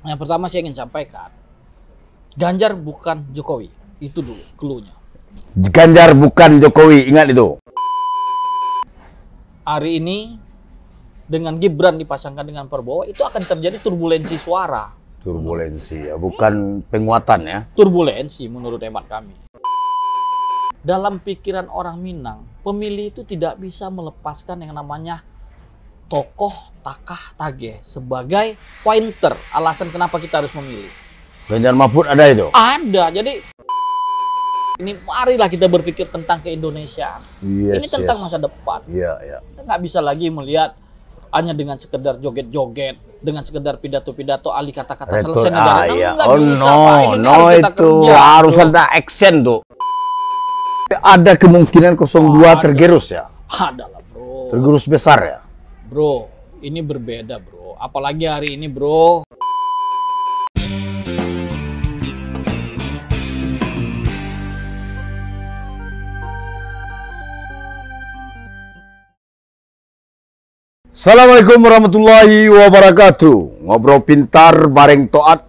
Yang pertama saya ingin sampaikan, Ganjar bukan Jokowi. Itu dulu clue-nya. Ganjar bukan Jokowi, ingat itu. Hari ini dengan Gibran dipasangkan dengan Prabowo, itu akan terjadi turbulensi suara. Turbulensi ya, bukan penguatan ya. Turbulensi menurut hemat kami. Dalam pikiran orang Minang, pemilih itu tidak bisa melepaskan yang namanya tokoh, takah, tage sebagai pointer alasan kenapa kita harus memilih. Ganjar Mahfud ada itu? Ada. Jadi ini marilah kita berpikir tentang keindonesiaan. Yes, ini tentang masa depan. Iya, iya. Kita nggak bisa lagi melihat hanya dengan sekedar joget-joget, dengan sekedar pidato-pidato, alih kata-kata selesai negara. Iya. Nggak Oh bisa, no, Pak. Ini no harus kita itu kerja, harus bro. ada action tuh. Ada kemungkinan 02 tergerus ya? Ada lah, bro. Tergerus besar ya? Bro, ini berbeda, bro. Apalagi hari ini, bro. Assalamualaikum warahmatullahi wabarakatuh. Ngobrol pintar bareng Toat,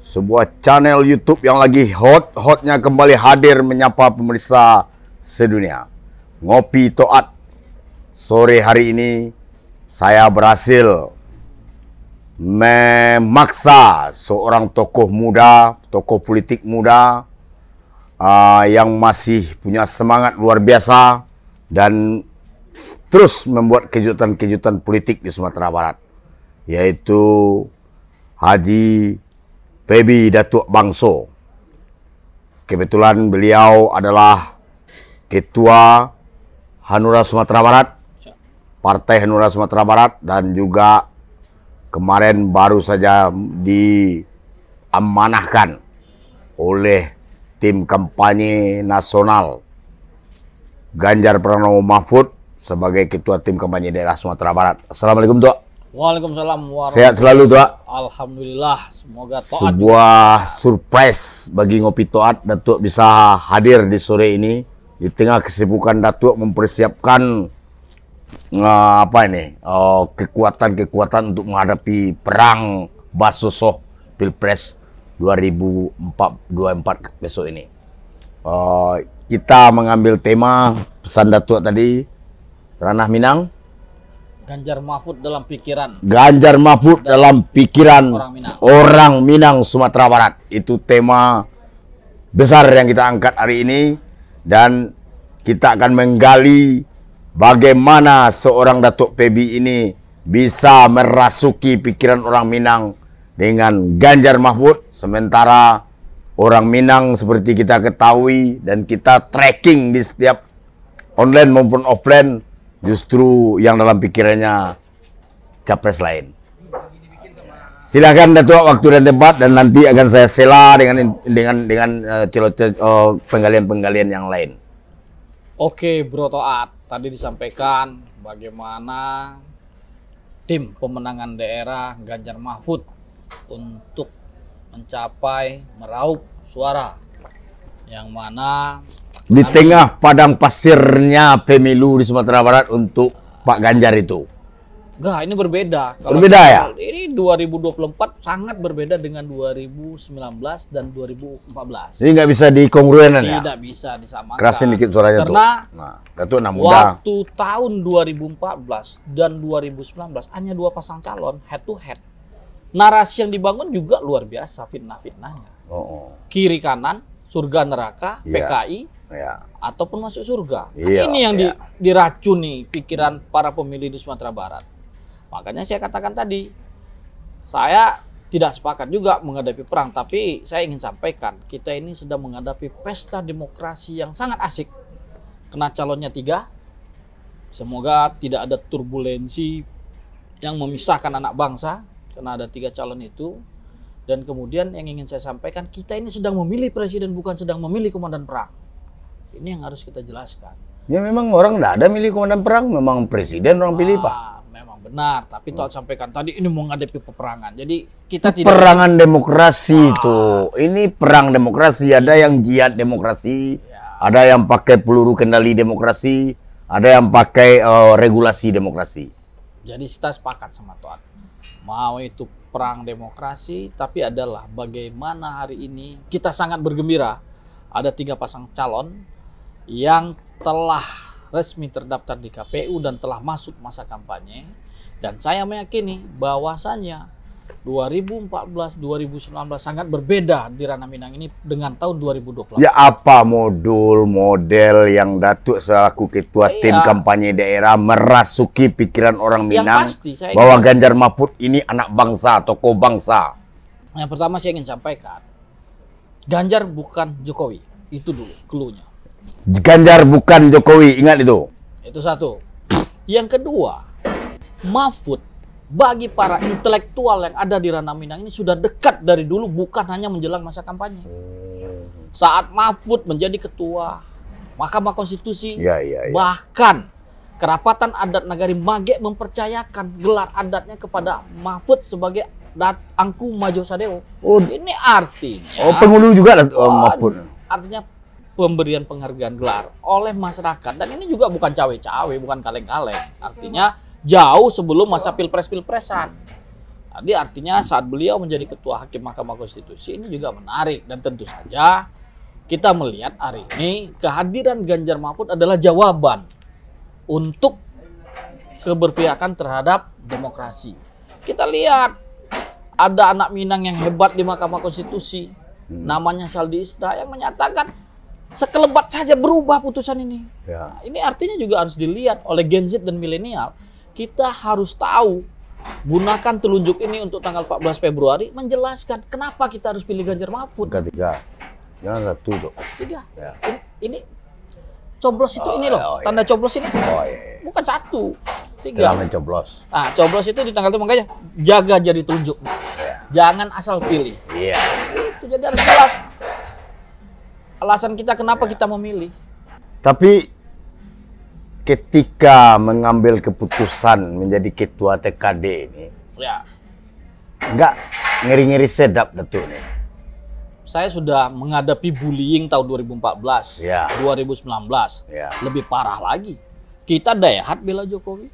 sebuah channel YouTube yang lagi hot-hotnya kembali hadir menyapa pemirsa sedunia. Ngopi Toat. Sore hari ini saya berhasil memaksa seorang tokoh muda, tokoh politik muda yang masih punya semangat luar biasa dan terus membuat kejutan-kejutan politik di Sumatera Barat, yaitu Haji Feby Datuk Bangso. Kebetulan beliau adalah Ketua Hanura Sumatera Barat, Partai Hanura Sumatera Barat, dan juga kemarin baru saja diamanahkan oleh tim kampanye nasional Ganjar Pranowo Mahfud sebagai Ketua Tim Kampanye Daerah Sumatera Barat. Assalamualaikum, Tok. Waalaikumsalam warahmatullahi. Sehat selalu, Tok. Alhamdulillah, semoga Toat sebuah surprise bagi Ngopi Toat. Datuk bisa hadir di sore ini di tengah kesibukan Datuk mempersiapkan kekuatan-kekuatan untuk menghadapi perang Basosoh Pilpres 2024 besok ini. Kita mengambil tema pesan Datuk tadi, ranah Minang. Ganjar Mahfud dalam pikiran. Ganjar Mahfud dalam pikiran orang Minang Sumatera Barat. Itu tema besar yang kita angkat hari ini. Dan kita akan menggali bagaimana seorang Datuk Feby ini bisa merasuki pikiran orang Minang dengan Ganjar Mahfud. Sementara orang Minang seperti kita ketahui dan kita tracking di setiap online maupun offline, justru yang dalam pikirannya capres lain. Silakan Datuk, waktu dan tempat, dan nanti akan saya sela dengan penggalian-penggalian yang lain. Oke, Bro Toat. Tadi disampaikan bagaimana tim pemenangan daerah Ganjar Mahfud untuk mencapai meraup suara, yang mana di tengah padang pasirnya pemilu di Sumatera Barat untuk Pak Ganjar itu. Enggak, ini berbeda. Berbeda ya? Ini 2024 sangat berbeda dengan 2019 dan 2014. Jadi nggak bisa dikongruenan ya? Tidak bisa disamakan. Kerasin dikit suaranya karena tuh. Nah, Datuk anak muda. Waktu tahun 2014 dan 2019 hanya dua pasang calon head to head. Narasi yang dibangun juga luar biasa, fitnah-fitnahnya. Kiri kanan, surga neraka, PKI, ataupun masuk surga. Ini yang diracuni pikiran para pemilih di Sumatera Barat. Makanya saya katakan tadi, saya tidak sepakat juga menghadapi perang, tapi saya ingin sampaikan, kita ini sedang menghadapi pesta demokrasi yang sangat asik. Kena calonnya 3, semoga tidak ada turbulensi yang memisahkan anak bangsa, karena ada 3 calon itu. Dan kemudian yang ingin saya sampaikan, kita ini sedang memilih presiden, bukan sedang memilih komandan perang. Ini yang harus kita jelaskan. Ya memang orang tidak ada milih komandan perang, memang presiden orang pilih, Pak. Memang benar, tapi Toat sampaikan tadi ini menghadapi peperangan. Jadi kita tidak... Perangan demokrasi itu. Ini perang demokrasi, ada yang jihad demokrasi, ada yang pakai peluru kendali demokrasi, ada yang pakai regulasi demokrasi. Jadi kita sepakat sama Toat. mau itu perang demokrasi, tapi adalah bagaimana hari ini kita sangat bergembira ada 3 pasang calon yang telah resmi terdaftar di KPU dan telah masuk masa kampanye. Dan saya meyakini bahwasannya 2014-2019 sangat berbeda di Ranah Minang ini dengan tahun 2020. Ya, apa model yang Datuk selaku ketua tim kampanye daerah merasuki pikiran orang Minang pasti, bahwa Ganjar Mahfud ini anak bangsa, tokoh bangsa? Yang pertama saya ingin sampaikan, Ganjar bukan Jokowi. Itu dulu clue-nya. Ganjar bukan Jokowi, ingat itu. Itu satu. Yang kedua, Mahfud bagi para intelektual yang ada di Ranah Minang ini sudah dekat dari dulu, bukan hanya menjelang masa kampanye. Saat Mahfud menjadi ketua Mahkamah Konstitusi, bahkan Kerapatan Adat Nagari Mage mempercayakan gelar adatnya kepada Mahfud sebagai Angku Majo Sadeo. Ini artinya penghulu juga Mahfud. Artinya pemberian penghargaan gelar oleh masyarakat, dan ini juga bukan cawe-cawe, bukan kaleng-kaleng. Artinya jauh sebelum masa pilpres-pilpresan. Jadi artinya saat beliau menjadi ketua Hakim Mahkamah Konstitusi ini juga menarik, dan tentu saja kita melihat hari ini kehadiran Ganjar Mahfud adalah jawaban untuk keberpihakan terhadap demokrasi. Kita lihat ada anak Minang yang hebat di Mahkamah Konstitusi, namanya Saldi Isra, yang menyatakan sekelebat saja berubah putusan ini. Nah, ini artinya juga harus dilihat oleh Gen Z dan milenial. Kita harus tahu, gunakan telunjuk ini untuk tanggal 14 Februari menjelaskan kenapa kita harus pilih Ganjar Mahfud. Tiga. Jangan satu tuh. 3. Ini coblos itu ini loh, tanda coblos ini. Bukan 1. 3. Setelah mencoblos. Nah, coblos itu di tanggal itu, makanya jaga jadi telunjuk. Jangan asal pilih. Itu jadi harus jelas alasan kita kenapa kita memilih. Tapi ketika mengambil keputusan menjadi ketua TKD ini, nggak ngeri-ngeri sedap Datuk nih. Saya sudah menghadapi bullying tahun 2014, 2019, lebih parah lagi. Kita dayhat bela Jokowi.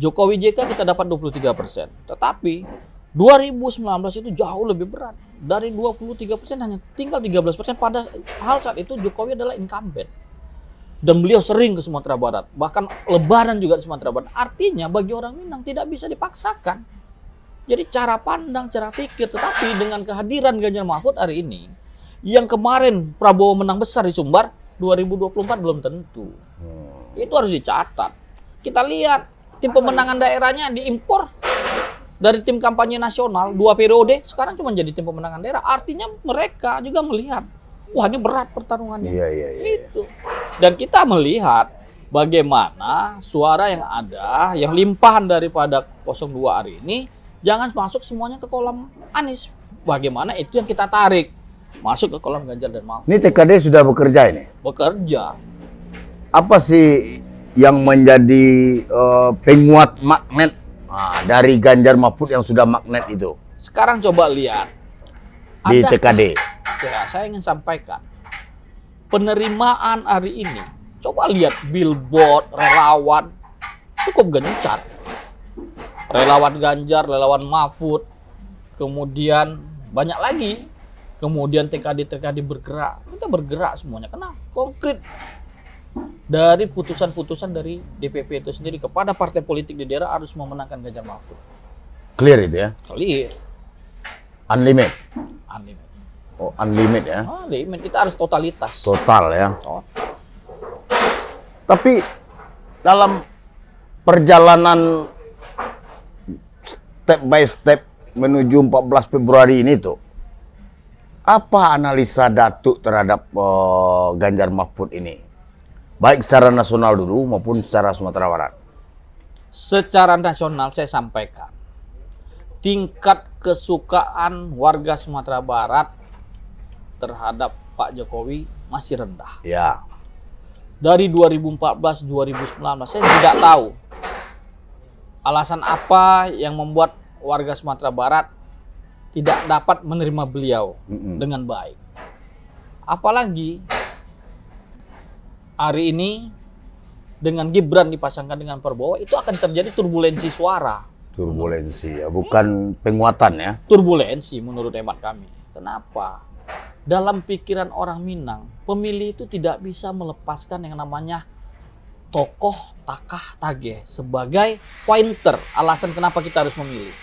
Jokowi JK kita dapat 23%, tetapi 2019 itu jauh lebih berat. Dari 23% hanya tinggal 13%, padahal saat itu Jokowi adalah incumbent. Dan beliau sering ke Sumatera Barat, bahkan lebaran juga di Sumatera Barat. Artinya bagi orang Minang tidak bisa dipaksakan. Jadi cara pandang, cara pikir, tetapi dengan kehadiran Ganjar Mahfud hari ini, yang kemarin Prabowo menang besar di Sumbar, 2024 belum tentu. Itu harus dicatat. Kita lihat tim pemenangan daerahnya diimpor dari tim kampanye nasional 2 periode, sekarang cuma jadi tim pemenangan daerah. Artinya mereka juga melihat, wah ini berat pertarungannya. Itu. Dan kita melihat bagaimana suara yang ada, yang limpahan daripada 02 hari ini, jangan masuk semuanya ke kolam Anies. Bagaimana itu yang kita tarik masuk ke kolam Ganjar dan Mahfud. Ini TKD sudah bekerja ini? Bekerja. Apa sih yang menjadi penguat magnet dari Ganjar Mahfud yang sudah magnet itu? Sekarang coba lihat di TKD. Ya, saya ingin sampaikan penerimaan hari ini. Coba lihat billboard relawan cukup gencar. Relawan Ganjar, relawan Mahfud, kemudian banyak lagi. Kemudian TKD bergerak. Kita bergerak semuanya. Kenapa? Konkret. Dari putusan-putusan dari DPP itu sendiri kepada partai politik di daerah harus memenangkan Ganjar Mahfud. Clear itu ya? Clear. Unlimited? Unlimited. Oh, unlimited ya? Unlimited. Kita harus totalitas. Total ya? Tapi dalam perjalanan step by step menuju 14 Februari ini tuh, apa analisa Datuk terhadap Ganjar Mahfud ini? Baik secara nasional dulu maupun secara Sumatera Barat. Secara nasional saya sampaikan, tingkat kesukaan warga Sumatera Barat terhadap Pak Jokowi masih rendah. Ya. Dari 2014-2019 saya tidak tahu alasan apa yang membuat warga Sumatera Barat tidak dapat menerima beliau dengan baik. Apalagi hari ini dengan Gibran dipasangkan dengan Prabowo, itu akan terjadi turbulensi suara. Turbulensi ya, bukan penguatan ya. Turbulensi menurut hemat kami. Kenapa? Dalam pikiran orang Minang, pemilih itu tidak bisa melepaskan yang namanya tokoh, takah, tage sebagai pointer alasan kenapa kita harus memilih.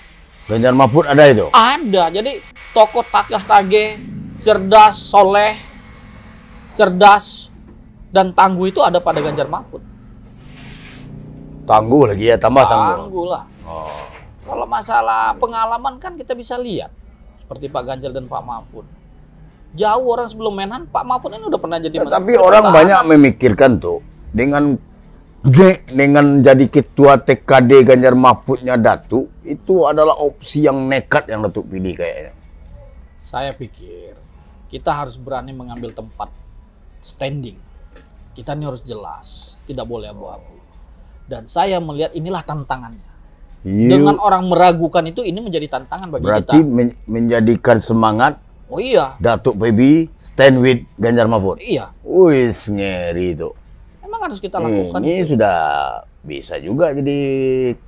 Ganjar Mahfud ada itu? Ada. Jadi tokoh, takah, tage, cerdas, soleh, cerdas, dan tangguh itu ada pada Ganjar Mahfud. Tangguh lagi ya, tambah tangguh. Tangguh lah. Oh. Kalau masalah pengalaman kan kita bisa lihat. Seperti Pak Ganjar dan Pak Mahfud. Jauh orang sebelum Menhan, Pak Mahfud ini udah pernah jadi menteri. Tapi orang banyak memikirkan tuh, dengan jadi ketua TKD Ganjar Mahfudnya Datuk, itu adalah opsi yang nekat yang Datuk pilih kayaknya. Saya pikir kita harus berani mengambil tempat standing. Kita ini harus jelas, tidak boleh abu-abu. Dan saya melihat inilah tantangannya. Dengan orang meragukan itu, ini menjadi tantangan bagi kita. Berarti menjadikan semangat. Oh iya. Datuk PB stand with Ganjar Mahfud. Iya. Wis ngeri itu. Emang harus kita lakukan. Ini itu sudah bisa juga jadi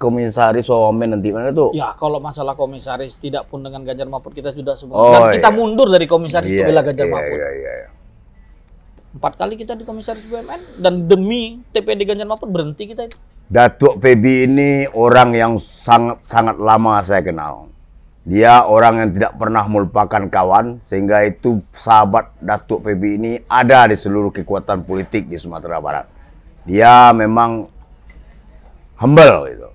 komisaris wamen nanti mana tuh? Ya kalau masalah komisaris tidak pun dengan Ganjar Mahfud kita sudah semua. Dan kita mundur dari komisaris itu bela Ganjar Mahfud. Iya. 4 kali kita di komisaris BUMN dan demi TPD Ganjar Mahfud berhenti kita itu. Datuk PB ini orang yang sangat lama saya kenal. Dia orang yang tidak pernah melupakan kawan, sehingga itu sahabat Datuk PB ini ada di seluruh kekuatan politik di Sumatera Barat. Dia memang humble gitu.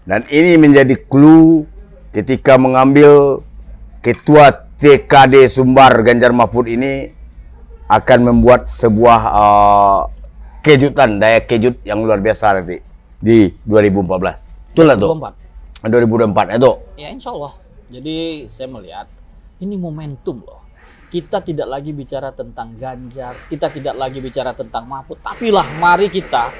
Dan ini menjadi clue ketika mengambil ketua TKD Sumbar Ganjar Mahfud ini akan membuat sebuah kejutan, daya kejut yang luar biasa nanti di 2014. Betul lah tuh? 2024 itu. Ya insya Allah. Jadi saya melihat ini momentum loh. Kita tidak lagi bicara tentang Ganjar, kita tidak lagi bicara tentang Mahfud, tapi lah mari kita,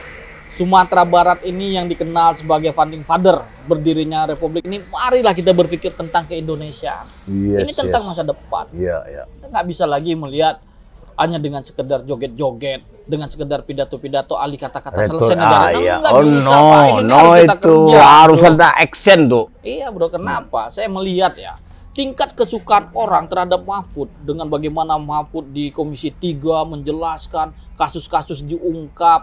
Sumatera Barat ini yang dikenal sebagai founding father berdirinya Republik ini, marilah kita berpikir tentang keindonesiaan. Ini tentang masa depan. Kita nggak bisa lagi melihat hanya dengan sekedar joget-joget, dengan sekedar pidato-pidato, alih kata-kata selesai negara. Itu harus ada action tuh. Iya bro, kenapa? Saya melihat ya, tingkat kesukaan orang terhadap Mahfud dengan bagaimana Mahfud di Komisi 3 menjelaskan kasus-kasus diungkap,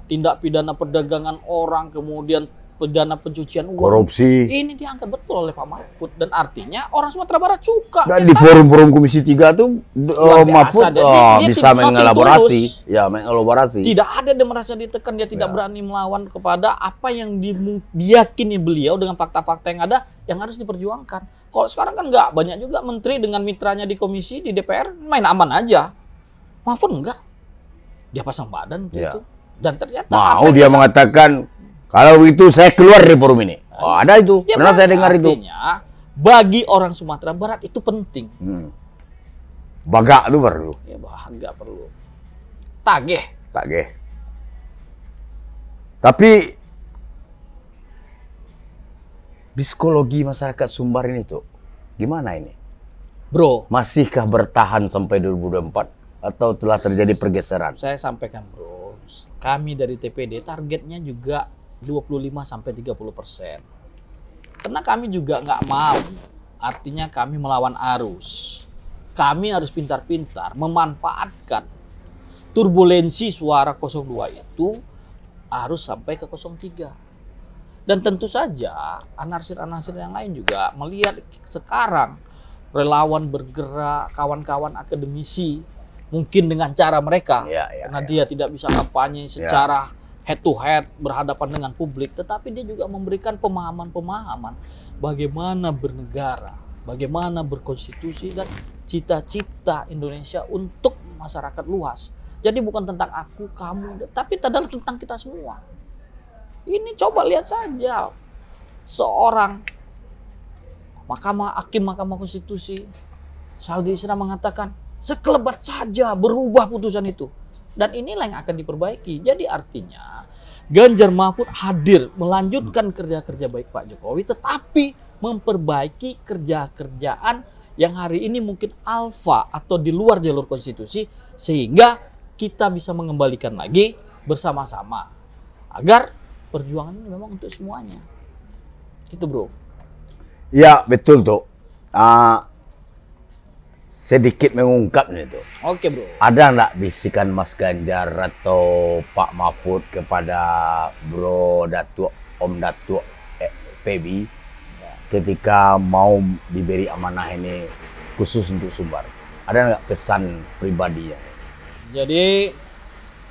tindak pidana perdagangan orang, kemudian pidana pencucian uang, korupsi. Ini diangkat betul oleh Pak Mahfud dan artinya orang Sumatera Barat suka. Dan di forum-forum Komisi 3 tuh Mahfud bisa mengelaborasi, mengelaborasi. Tidak ada dia merasa ditekan, dia tidak berani melawan kepada apa yang diyakini beliau dengan fakta-fakta yang ada yang harus diperjuangkan. Kalau sekarang kan nggak, banyak juga menteri dengan mitranya di komisi di DPR main aman aja. Mahfud enggak, dia pasang badan itu dan ternyata mau dia mengatakan kalau itu saya keluar dari forum ini. Oh, ada itu. Pernah saya dengar itu. Artinya bagi orang Sumatera Barat itu penting. Bagak itu perlu. Ya bahagia perlu. Tagih. Tapi psikologi masyarakat Sumbar ini tuh gimana ini? Bro, masihkah bertahan sampai 2024 atau telah terjadi pergeseran? Saya sampaikan bro, kami dari TPD targetnya juga 25-30%. Karena kami juga nggak mau, artinya kami melawan arus. Kami harus pintar-pintar memanfaatkan turbulensi suara 02 itu harus sampai ke 03. Dan tentu saja anarsir-anarsir yang lain juga melihat sekarang relawan bergerak, kawan-kawan akademisi mungkin dengan cara mereka, karena dia tidak bisa kampanye secara head to head berhadapan dengan publik, tetapi dia juga memberikan pemahaman-pemahaman bagaimana bernegara, bagaimana berkonstitusi dan cita-cita Indonesia untuk masyarakat luas. Jadi bukan tentang aku, kamu, tapi adalah tentang kita semua. Ini coba lihat saja seorang hakim Mahkamah Konstitusi Saldi Isra mengatakan sekelebat saja berubah putusan itu. Dan inilah yang akan diperbaiki. Jadi artinya Ganjar Mahfud hadir melanjutkan kerja-kerja baik Pak Jokowi, tetapi memperbaiki kerja-kerjaan yang hari ini mungkin alfa atau di luar jalur konstitusi, sehingga kita bisa mengembalikan lagi bersama-sama agar perjuangan ini memang untuk semuanya. Gitu bro. Ya betul tuh. Sedikit mengungkap nih tuh. Oke bro. Ada nggak bisikan Mas Ganjar atau Pak Mahfud kepada Bro Datuk, Om Datuk PB ketika mau diberi amanah ini khusus untuk Sumbar? Ada nggak pesan pribadinya? Jadi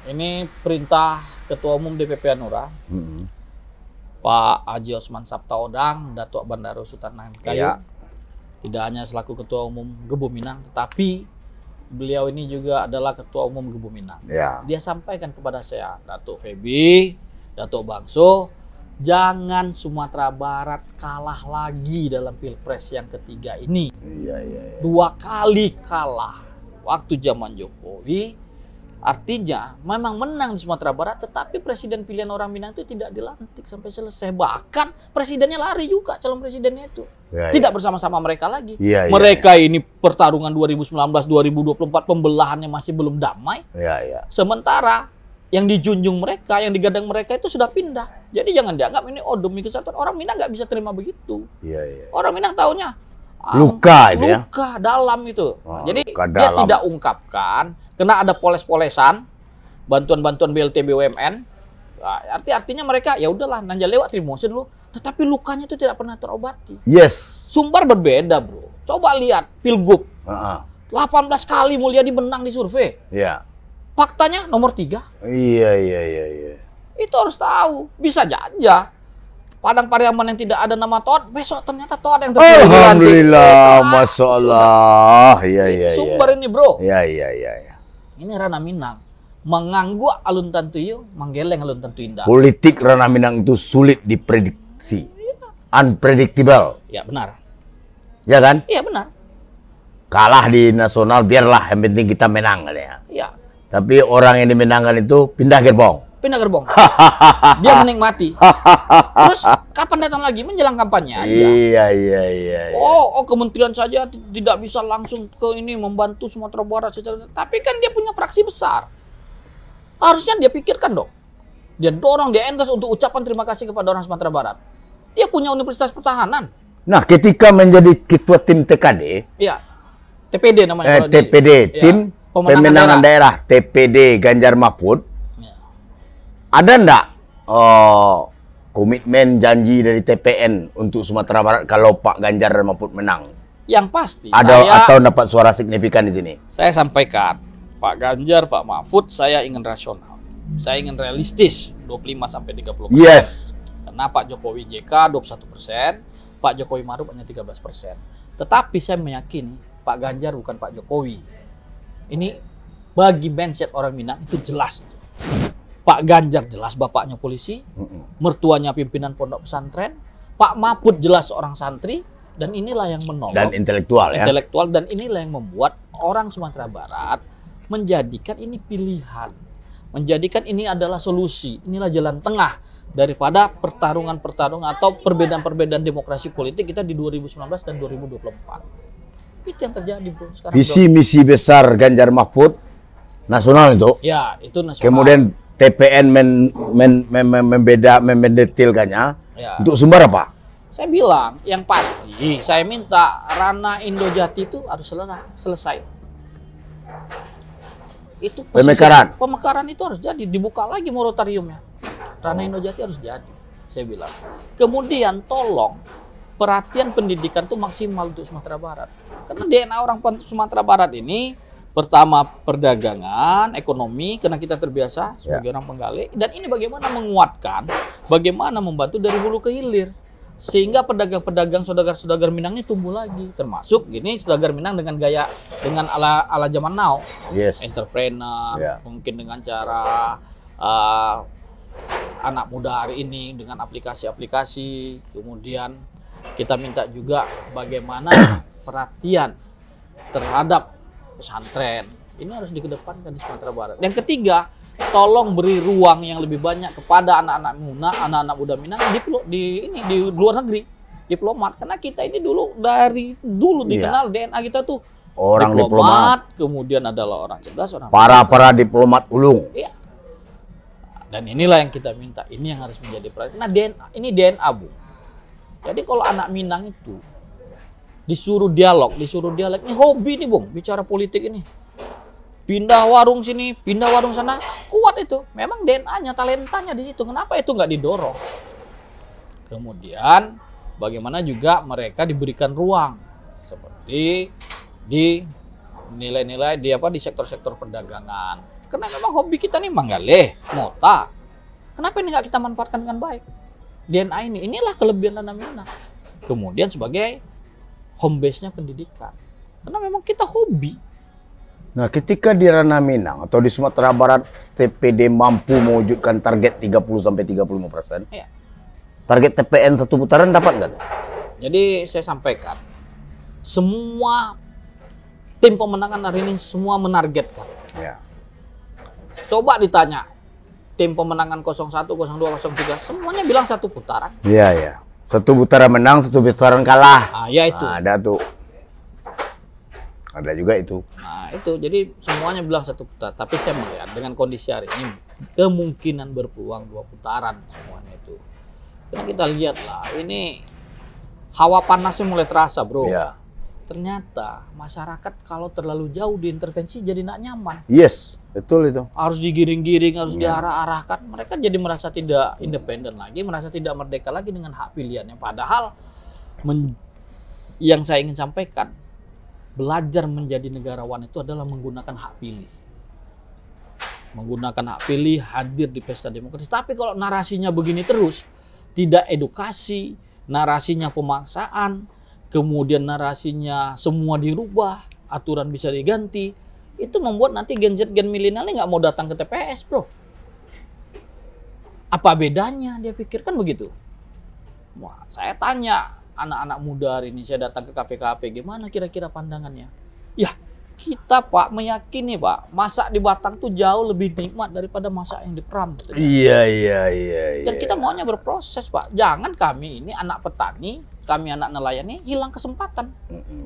ini perintah Ketua Umum DPP Hanura, Pak Haji Osman Sabtaodang, Datuk Bandaro Sultan Hamengkubuwono. Iya. Tidak hanya selaku Ketua Umum Gebu Minang, tetapi beliau ini juga adalah Ketua Umum Gebu Minang. Ya. Dia sampaikan kepada saya, Datuk Febi, Datuk Bangso, jangan Sumatera Barat kalah lagi dalam Pilpres yang ketiga ini. Iya. 2 kali kalah waktu zaman Jokowi. Artinya memang menang di Sumatera Barat, tetapi presiden pilihan orang Minang itu tidak dilantik sampai selesai. Bahkan presidennya lari juga, calon presidennya itu. Tidak bersama-sama mereka lagi. Mereka ini pertarungan 2019-2024 pembelahannya masih belum damai. Sementara yang dijunjung mereka, yang digadang mereka itu sudah pindah. Jadi jangan dianggap ini demi kesatuan. Orang Minang nggak bisa terima begitu. Orang Minang taunya luka itu ya. Luka dalam itu. Jadi dia tidak ungkapkan, kena ada poles-polesan, bantuan-bantuan BLT BUMN. Nah, artinya mereka ya udahlah nanja lewat Trimosin lu, tetapi lukanya itu tidak pernah terobati. Yes. Sumbar berbeda, bro. Coba lihat Pilgub. 18 kali Mulyadi menang di survei. Iya. Faktanya nomor 3. Iya. Itu harus tahu. Bisa aja Padang Pariaman yang tidak ada nama Toad, besok ternyata Toad yang terpilih. Alhamdulillah, Masya Allah. Iya. Sumber ini bro. Iya. Ini ranah Minang. Menganggu alun tantuyu, menggeleng alun tantu indah. Politik ranah Minang itu sulit diprediksi. Unpredictable. Ya benar. Ya kan? Iya benar. Kalah di nasional, biarlah. Yang penting kita menang. Ya. Iya. Tapi orang yang dimenangkan itu pindah gerbong. Pindah gerbong. Dia menikmati. Terus kapan datang lagi? Menjelang kampanye aja. Iya. Oh, kementerian saja tidak bisa langsung ke ini membantu Sumatera Barat secara. Tapi kan dia punya fraksi besar. Harusnya dia pikirkan dong. Dia dorong, dia endorse untuk ucapan terima kasih kepada orang Sumatera Barat. Dia punya Universitas Pertahanan. Nah, ketika menjadi ketua tim TKD. Iya. TPD namanya. TPD, Tim Pemenangan Daerah. TPD Ganjar Mahfud. Ada enggak komitmen janji dari TPN untuk Sumatera Barat kalau Pak Ganjar Mahfud menang? Yang pasti atau dapat suara signifikan di sini. Saya sampaikan, Pak Ganjar, Pak Mahfud, saya ingin rasional. Saya ingin realistis, 25-30%. Yes. Karena Pak Jokowi JK 21%, Pak Jokowi Maruf hanya 13%. Tetapi saya meyakini Pak Ganjar bukan Pak Jokowi. Ini bagi mindset orang Minang itu jelas. Pak Ganjar jelas bapaknya polisi, mertuanya pimpinan pondok pesantren, Pak Mahfud jelas seorang santri, dan inilah yang menolong. Dan intelektual ya. Intelektual, dan inilah yang membuat orang Sumatera Barat menjadikan ini pilihan. Menjadikan ini adalah solusi, inilah jalan tengah daripada pertarungan-pertarungan atau perbedaan-perbedaan demokrasi politik kita di 2019 dan 2024. Itu yang terjadi bro sekarang. Visi misi besar Ganjar Mahfud nasional itu. Ya, itu nasional. Kemudian TPN mendetilkannya. Ya. Untuk Sumbar apa? Saya bilang, yang pasti saya minta ranah Indojati itu harus selesai. Itu pemekaran itu harus jadi, dibuka lagi moratoriumnya. Ranah Indojati harus jadi, saya bilang. Kemudian tolong perhatian pendidikan itu maksimal untuk Sumatera Barat. Karena DNA orang Sumatera Barat ini pertama perdagangan, ekonomi, karena kita terbiasa sebagai orang penggali. Dan ini bagaimana menguatkan, bagaimana membantu dari hulu ke hilir. Sehingga pedagang-pedagang saudagar-saudagar Minang ini tumbuh lagi. Termasuk gini, saudagar Minang dengan gaya, dengan ala zaman now. Yes. Entrepreneur, mungkin dengan cara anak muda hari ini, dengan aplikasi-aplikasi. Kemudian kita minta juga bagaimana perhatian terhadap pesantren. Ini harus dikedepankan di Sumatera Barat. Yang ketiga, tolong beri ruang yang lebih banyak kepada anak-anak muda Minang di luar negeri, diplomat. Karena kita ini dari dulu dikenal DNA kita tuh orang diplomat, kemudian adalah orang cerdas, orang para diplomat ulung. Iya. Dan inilah yang kita minta, ini yang harus menjadi perhatian. Nah, ini DNA, Bu. Jadi kalau anak Minang itu disuruh dialog, ini hobi nih Bung, bicara politik ini. Pindah warung sini, pindah warung sana, kuat itu. Memang DNA-nya, talentanya di situ. Kenapa itu nggak didorong? Kemudian bagaimana juga mereka diberikan ruang seperti di nilai-nilai di sektor-sektor perdagangan. Karena memang hobi kita nih manggaleh, mota. Kenapa ini nggak kita manfaatkan dengan baik? DNA inilah kelebihan Ranah Minang. Kemudian sebagai home base-nya pendidikan. Karena memang kita hobi. Nah, ketika di Ranah Minang atau di Sumatera Barat TPD mampu mewujudkan target 30-35%, iya. Target TPN satu putaran dapat nggak? Jadi saya sampaikan, semua tim pemenangan hari ini semua menargetkan. Ya. Coba ditanya, tim pemenangan 01, 02, 03, semuanya bilang satu putaran. Iya, ya. Satu putaran menang, satu putaran kalah. Ah, ya itu. Nah, ada tuh. Ada juga itu. Nah, itu. Jadi semuanya bilang satu putaran. Tapi saya melihat dengan kondisi hari ini, kemungkinan berpeluang 2 putaran semuanya itu. Karena kita lihat lah, ini hawa panasnya mulai terasa, bro. Ya. Ternyata masyarakat kalau terlalu jauh diintervensi jadi nggak nyaman. Yes, betul itu. Harus digiring-giring, harus diarah-arahkan. Mereka jadi merasa tidak independen lagi, merasa tidak merdeka lagi dengan hak pilihannya. Padahal yang saya ingin sampaikan, belajar menjadi negarawan itu adalah menggunakan hak pilih. Menggunakan hak pilih, hadir di pesta demokrasi. Tapi kalau narasinya begini terus, tidak edukasi, narasinya pemaksaan, kemudian narasinya semua dirubah, aturan bisa diganti, itu membuat nanti Gen Z, Gen milenial ini nggak mau datang ke TPS, bro. Apa bedanya? Dia pikirkan begitu. Wah, saya tanya anak-anak muda hari ini, saya datang ke kafe-kafe, gimana kira-kira pandangannya? Ya, kita Pak meyakini Pak, masak di Batang tuh jauh lebih nikmat daripada masak yang di Pram. Iya. Dan kita maunya berproses Pak. Jangan kami ini anak petani, kami anak nelayan ini hilang kesempatan.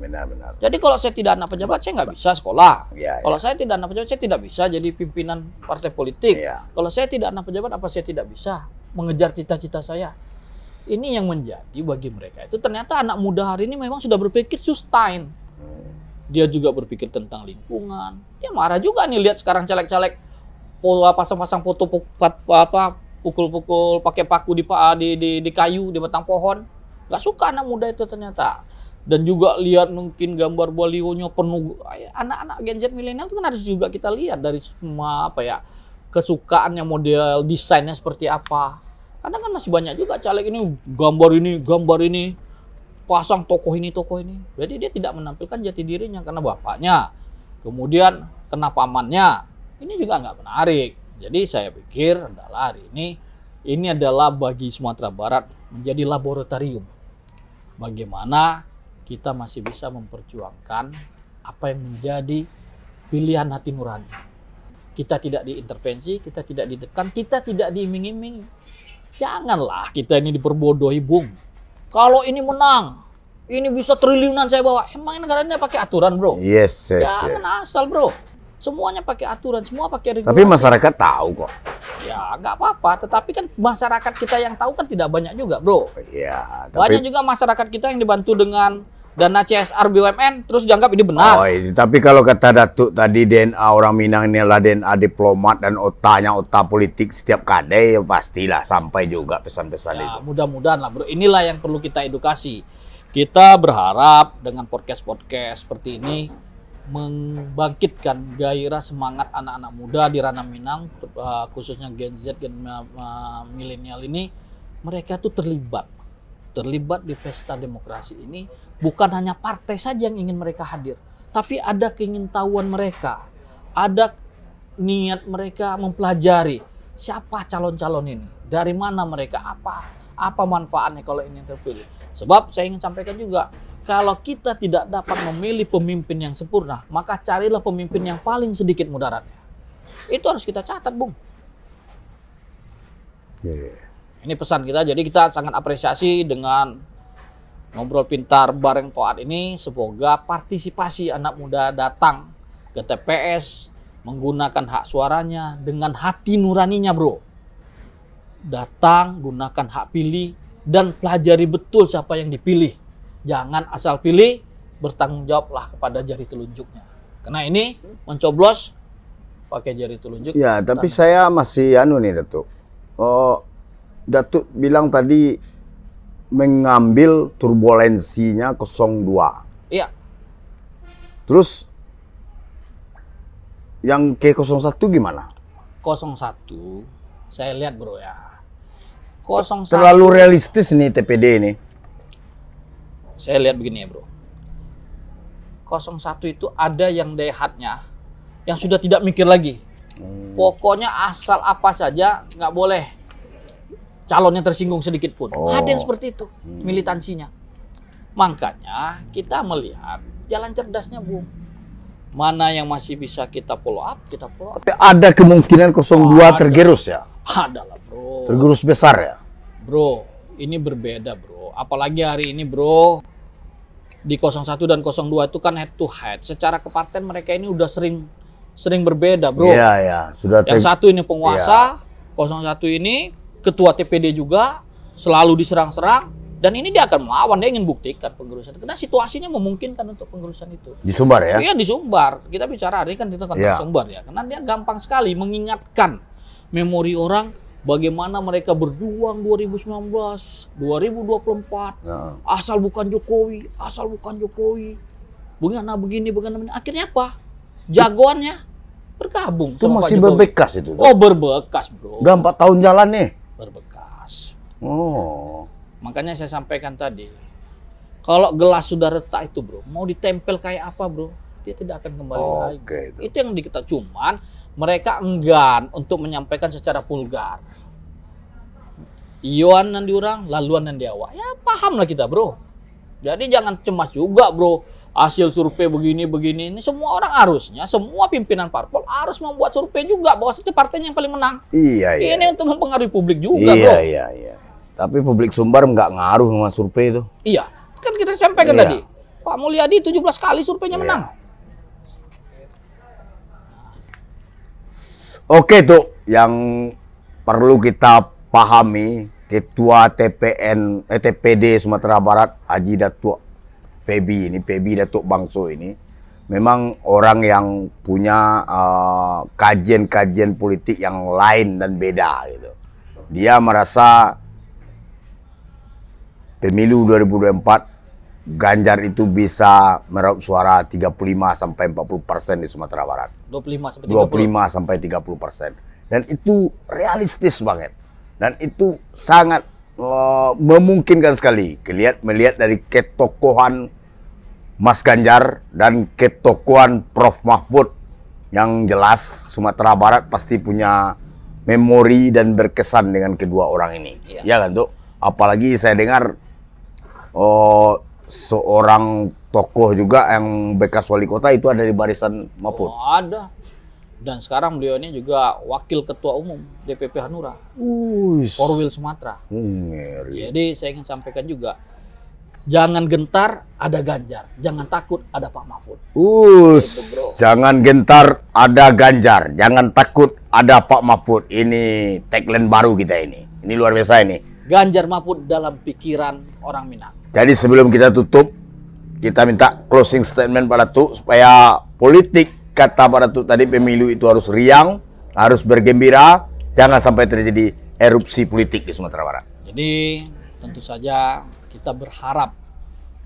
Benar. Jadi kalau saya tidak anak pejabat, saya nggak bisa sekolah. Kalau Ya. saya tidak anak pejabat, saya tidak bisa jadi pimpinan partai politik. Ya. Kalau saya tidak anak pejabat, apa saya tidak bisa mengejar cita-cita saya? Ini yang menjadi bagi mereka itu ternyata anak muda hari ini memang sudah berpikir sustain. Dia juga berpikir tentang lingkungan. Dia marah juga nih lihat sekarang caleg-caleg pasang-pasang foto pukul-pukul pakai paku di kayu di batang pohon. Gak suka anak muda itu ternyata. Dan juga lihat mungkin gambar balihonya penuh anak-anak Gen Z milenial itu kan harus juga kita lihat dari semua kesukaannya, model desainnya seperti apa. Kadang kan masih banyak juga caleg ini gambar ini pasang tokoh ini. Jadi dia tidak menampilkan jati dirinya karena bapaknya. Kemudian kena pamannya. Ini juga nggak menarik. Jadi saya pikir adalah hari ini adalah bagi Sumatera Barat menjadi laboratorium. Bagaimana kita masih bisa memperjuangkan apa yang menjadi pilihan hati nurani. Kita tidak diintervensi, kita tidak ditekan, kita tidak diiming-imingi. Janganlah kita ini diperbodohi, Bung. Kalau ini menang, ini bisa triliunan saya bawa. Emang negara ini pakai aturan, bro? Yes. Jangan asal, bro. Semuanya pakai aturan, semua pakai regulasi. Tapi masyarakat tahu kok. Ya, nggak apa-apa. Tetapi kan masyarakat kita yang tahu kan tidak banyak juga, bro. Iya. Banyak juga masyarakat kita yang dibantu dengan dana CSR BUMN, terus dianggap ini benar. Tapi kalau kata Datuk tadi DNA orang Minang ini adalah DNA diplomat dan otaknya otak politik setiap kadai, ya pastilah sampai juga pesan-pesan itu. Mudah-mudahan lah, bro. Inilah yang perlu kita edukasi. Kita berharap dengan podcast-podcast seperti ini membangkitkan gairah semangat anak-anak muda di Ranah Minang, khususnya Gen Z, Gen milenial ini, mereka tuh terlibat di pesta demokrasi ini. Bukan hanya partai saja yang ingin mereka hadir, tapi ada keingintahuan mereka, ada niat mereka mempelajari siapa calon-calon ini, dari mana mereka, apa manfaatnya kalau ini terpilih. Sebab saya ingin sampaikan juga, kalau kita tidak dapat memilih pemimpin yang sempurna, maka carilah pemimpin yang paling sedikit mudaratnya. Itu harus kita catat, Bung. Ini pesan kita, jadi kita sangat apresiasi dengan Ngobrol Pintar bareng Toat ini. Semoga partisipasi anak muda datang ke TPS, menggunakan hak suaranya dengan hati nuraninya, bro. Datang, gunakan hak pilih, dan pelajari betul siapa yang dipilih. Jangan asal pilih, bertanggung jawablah kepada jari telunjuknya. Karena ini mencoblos pakai jari telunjuk. Ya, tapi saya masih nih Datuk. Oh, Datuk bilang tadi mengambil turbulensinya 02. Iya. Terus yang K01 gimana? 01 saya lihat bro ya. 01 terlalu realistis nih TPD ini. Saya lihat begini ya bro. 01 itu ada yang dayhatnya yang sudah tidak mikir lagi. Pokoknya asal apa saja, nggak boleh calonnya tersinggung sedikit pun. Ada yang seperti itu militansinya. Makanya kita melihat jalan cerdasnya Bung. Mana yang masih bisa kita follow up, kita follow up. Tapi ada kemungkinan 02 tergerus ya? Ada lah bro. Tergerus besar ya? Bro, ini berbeda bro. Apalagi hari ini bro, di 01 dan 02 itu kan head to head. Secara kepartian mereka ini udah sering berbeda bro. Iya, iya. Sudah yang satu ini penguasa, 01 ini ketua TPD juga, selalu diserang-serang. Dan ini dia akan melawan, dia ingin buktikan pengerusan. Karena situasinya memungkinkan untuk pengerusan itu. Di Sumbar ya? Iya di Sumbar. Kita bicara hari ini kan tentang Sumbar ya. Karena dia gampang sekali mengingatkan memori orang bagaimana mereka berjuang 2019, 2024. Asal bukan Jokowi, asal bukan Jokowi. Begini. Akhirnya apa? Jagoannya bergabung. Itu masih berbekas itu? Oh berbekas bro. Udah 4 tahun jalan nih? Berbekas. Oh. Makanya saya sampaikan tadi, kalau gelas sudah retak itu bro, mau ditempel kayak apa bro, dia tidak akan kembali lagi. Itu yang kita cuman mereka enggan untuk menyampaikan secara vulgar. Iuan dan diurang, laluan dan diawak. Ya paham lah kita bro. Jadi jangan cemas juga bro. Hasil survei begini. Ini semua orang harusnya, semua pimpinan parpol harus membuat survei juga bahwa itu partainya yang paling menang. Iya. Ini untuk mempengaruhi publik juga bro. Iya. Tapi publik Sumbar nggak ngaruh sama survei itu. Iya, kan kita sampaikan tadi. Pak Mulyadi 17 kali surveinya menang. Oke tuh, yang perlu kita pahami, Ketua TPD Sumatera Barat, Haji Datuk Febi Datuk Bangso ini, memang orang yang punya kajian-kajian politik yang lain dan beda gitu. Dia merasa Pemilu 2024 Ganjar itu bisa meraup suara 35 sampai 40% di Sumatera Barat. 25 sampai 30%. Dan itu realistis banget. Dan itu sangat memungkinkan sekali. Melihat dari ketokohan Mas Ganjar dan ketokohan Prof Mahfud, yang jelas Sumatera Barat pasti punya memori dan berkesan dengan kedua orang ini. Ya kan tuh? Apalagi saya dengar seorang tokoh juga yang bekas wali kota itu ada di barisan Mahfud. Ada. Dan sekarang beliau ini juga wakil ketua umum DPP Hanura. Korwil Sumatera. Jadi saya ingin sampaikan juga, jangan gentar ada Ganjar, jangan takut ada Pak Mahfud. Jangan gentar ada Ganjar, jangan takut ada Pak Mahfud. Ini tagline baru kita ini. Ini luar biasa ini. Ganjar Mahfud dalam pikiran orang Minang. Jadi sebelum kita tutup, kita minta closing statement Pak Datuk supaya politik, kata Pak Datuk tadi, pemilu itu harus riang, harus bergembira, jangan sampai terjadi erupsi politik di Sumatera Barat. Jadi tentu saja kita berharap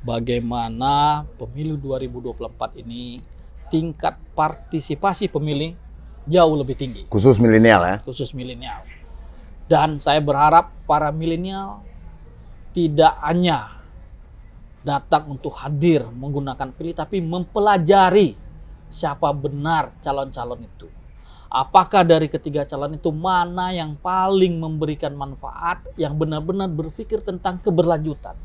bagaimana pemilu 2024 ini tingkat partisipasi pemilih jauh lebih tinggi. Khusus milenial ya? Khusus milenial. Dan saya berharap para milenial tidak hanya datang untuk hadir menggunakan pilih, tapi mempelajari siapa benar calon-calon itu. Apakah dari ketiga calon itu mana yang paling memberikan manfaat, yang benar-benar berpikir tentang keberlanjutan.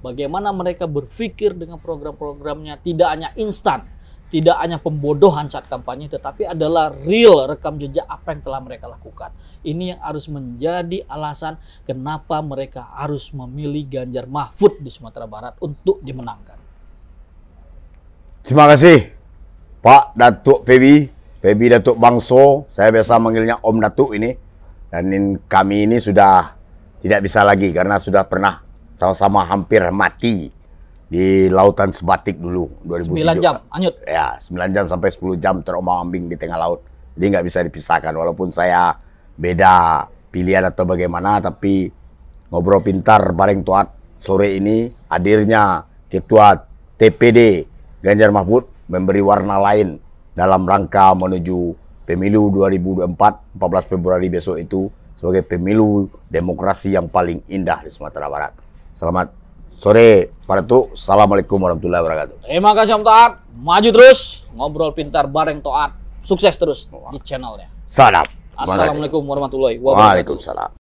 Bagaimana mereka berpikir dengan program-programnya, tidak hanya instan, tidak hanya pembodohan saat kampanye, tetapi adalah real rekam jejak apa yang telah mereka lakukan. Ini yang harus menjadi alasan kenapa mereka harus memilih Ganjar Mahfud di Sumatera Barat untuk dimenangkan. Terima kasih Pak Datuk Febi Datuk Bangso. Saya biasa manggilnya Om Datuk ini. Dan kami ini sudah tidak bisa lagi karena sudah pernah sama-sama hampir mati di lautan Sebatik dulu 2007. 9 jam, anyut. Ya, 9 jam sampai 10 jam terombang-ambing di tengah laut. Jadi nggak bisa dipisahkan. Walaupun saya beda pilihan atau bagaimana, tapi ngobrol pintar bareng Toat sore ini hadirnya Ketua TPD Ganjar Mahfud memberi warna lain dalam rangka menuju pemilu 2024, 14 Februari besok itu sebagai pemilu demokrasi yang paling indah di Sumatera Barat. Selamat sore Pak Datuk. Assalamualaikum warahmatullahi wabarakatuh. Terima kasih Om Toat. Maju terus, ngobrol pintar bareng Toat. Sukses terus di channelnya. Salam. Assalamualaikum warahmatullahi wabarakatuh. Waalaikumsalam.